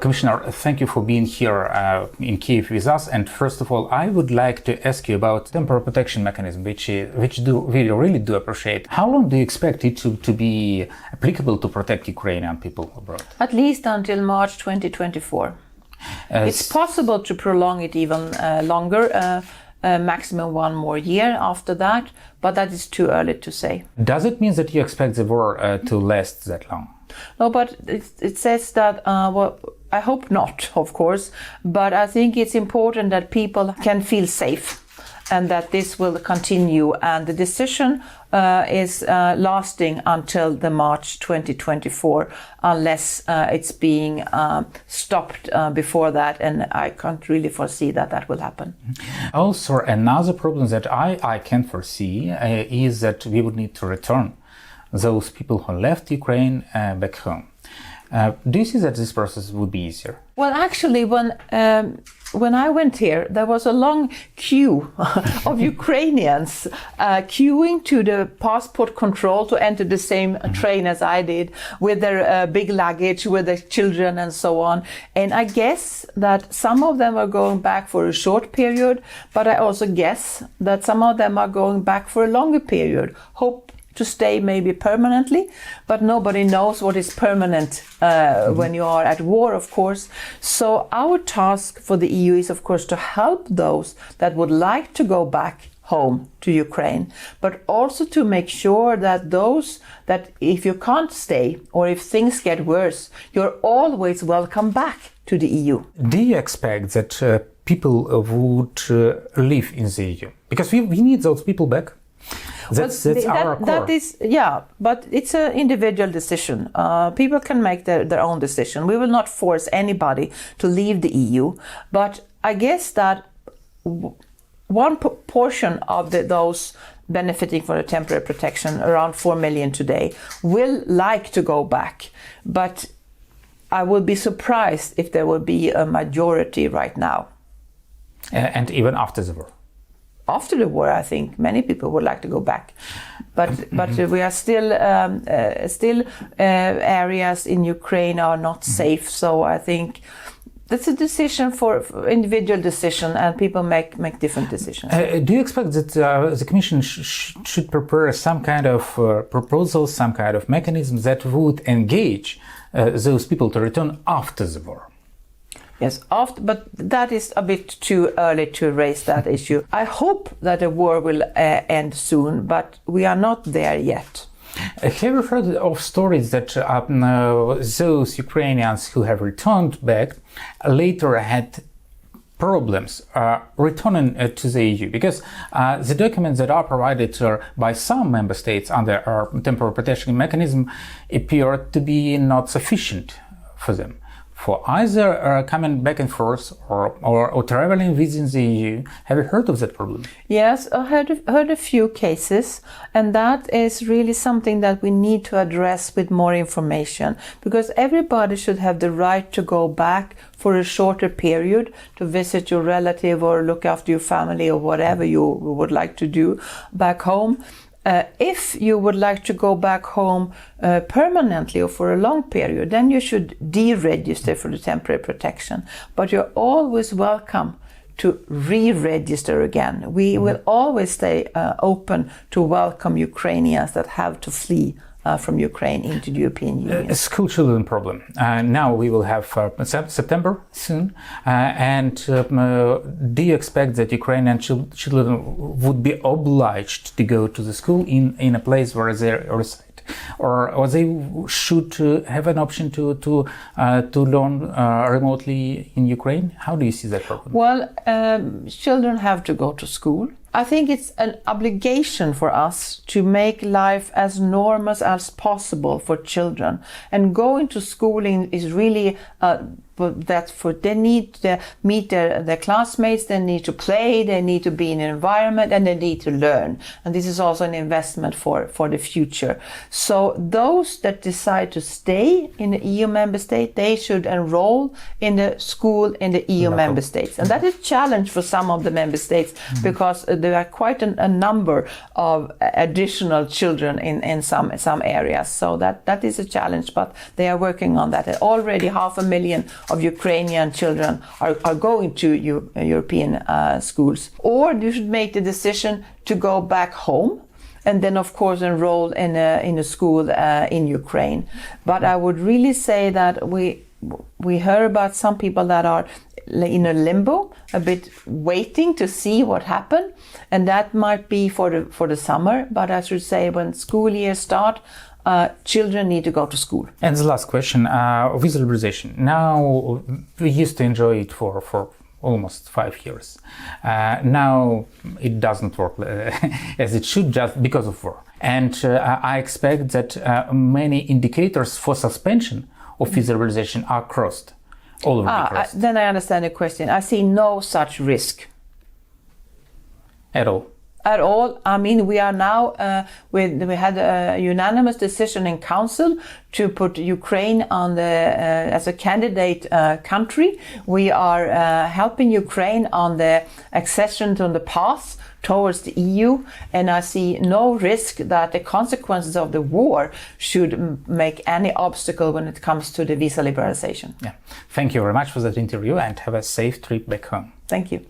Commissioner, thank you for being here in Kyiv with us. And first of all, I would like to ask you about temporary protection mechanism, which we really do appreciate. How long do you expect it to be applicable to protect Ukrainian people abroad? At least until March 2024. It's possible to prolong it even longer, maximum 1 more year after that, but that is too early to say. Does it mean that you expect the war to last that long? No, but it says that, I hope not, of course, but I think it's important that people can feel safe and that this will continue. And the decision is lasting until the March 2024, unless it's being stopped before that. And I can't really foresee that will happen. Also, another problem that I can foresee is that we would need to return those people who left Ukraine back home. Do you see that this process would be easier? Well, actually, when I went here, there was a long queue of Ukrainians queuing to the passport control to enter the same train as I did, with their big luggage, with their children and so on. And I guess that some of them are going back for a short period, but I also guess that some of them are going back for a longer period. Hope to stay maybe permanently, but nobody knows what is permanent when you are at war, of course. So our task for the EU is, of course, to help those that would like to go back home to Ukraine, but also to make sure that those that if you can't stay or if things get worse, you're always welcome back to the EU. Do you expect that people would live in the EU? Because we need those people back. That's our core. That is, yeah, but it's an individual decision. People can make their own decision. We will not force anybody to leave the EU, but I guess that one portion of those benefiting from the temporary protection, around 4 million today, will like to go back. But I would be surprised if there will be a majority right now. And even after the war? After the war, I think many people would like to go back, but we are still areas in Ukraine are not safe. So I think that's a decision for individual decision, and people make different decisions. Do you expect that the Commission should prepare some kind of proposal, some kind of mechanism that would engage those people to return after the war? Yes, but that is a bit too early to raise that issue. I hope that the war will end soon, but we are not there yet. Have you heard of stories that those Ukrainians who have returned back later had problems returning to the EU? Because the documents that are provided by some member states under our temporary protection mechanism appear to be not sufficient for them. For either coming back and forth or traveling within the EU. Have you heard of that problem? Yes, I heard a few cases, and that is really something that we need to address with more information, because everybody should have the right to go back for a shorter period to visit your relative or look after your family or whatever you would like to do back home. If you would like to go back home permanently or for a long period, then you should deregister for the temporary protection. But you're always welcome to re-register again. We will always stay open to welcome Ukrainians that have to flee from Ukraine into the European Union. School children problem. Now we will have September soon. And do you expect that Ukrainian children would be obliged to go to the school in a place where they reside? Or they should have an option to learn remotely in Ukraine? How do you see that problem? Well, children have to go to school. I think it's an obligation for us to make life as normal as possible for children. And going to schooling is really they need to meet their classmates, they need to play, they need to be in an environment, and they need to learn. And this is also an investment for the future. So those that decide to stay in the EU member state, they should enroll in the school in the EU member states. And that is a challenge for some of the member states, because there are quite a number of additional children in some areas. So that is a challenge, but they are working on that. Already 500,000 of Ukrainian children are going to European schools. Or you should make the decision to go back home and then of course enroll in a school in Ukraine. But I would really say that we heard about some people that are in a limbo, a bit waiting to see what happened, and that might be for the summer. But I should say, when school years start, children need to go to school. And the last question, visa liberalization. Now, we used to enjoy it for almost 5 years. Now it doesn't work as it should, just because of war. And I expect that many indicators for suspension of visa liberalization are crossed. All of them crossed. Then I understand the question. I see no such risk. At all? At all. I mean, we are now, we had a unanimous decision in Council to put Ukraine on as a candidate country. We are helping Ukraine on the accession to the path towards the EU, and I see no risk that the consequences of the war should make any obstacle when it comes to the visa liberalization. Yeah. Thank you very much for that interview, and have a safe trip back home. Thank you.